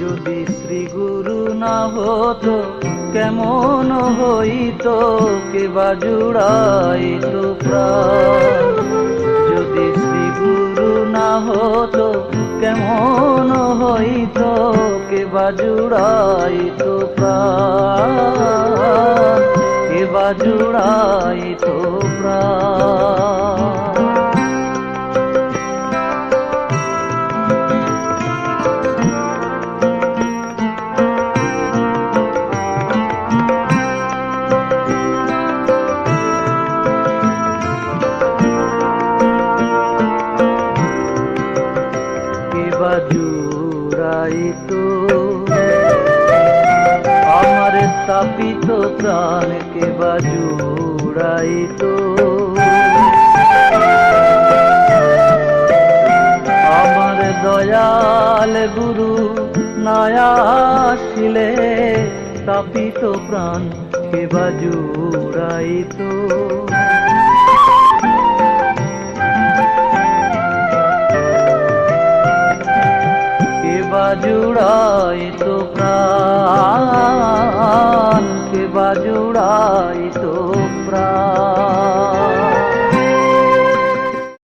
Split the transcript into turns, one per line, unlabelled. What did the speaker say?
যদি শ্রী গুরু না হতো কেমন হইতো, কে বা জুড়াইতো প্রাণ। যদি শ্রী গুরু না হতো কেমন হইতো, কে বা জুড়াইতো প্রাণ, কে বা জুড়াইতো প্রাণ। জুড়াইতো আমার স্থাপিত প্রাণ, কে বা জুড়াইতো আমার দয়াল গুরু না আসিলে, স্থাপিত প্রাণ কে বা জুড়াইতো। জুড়াইতো প্রাণ, কে বা জুড়াইতো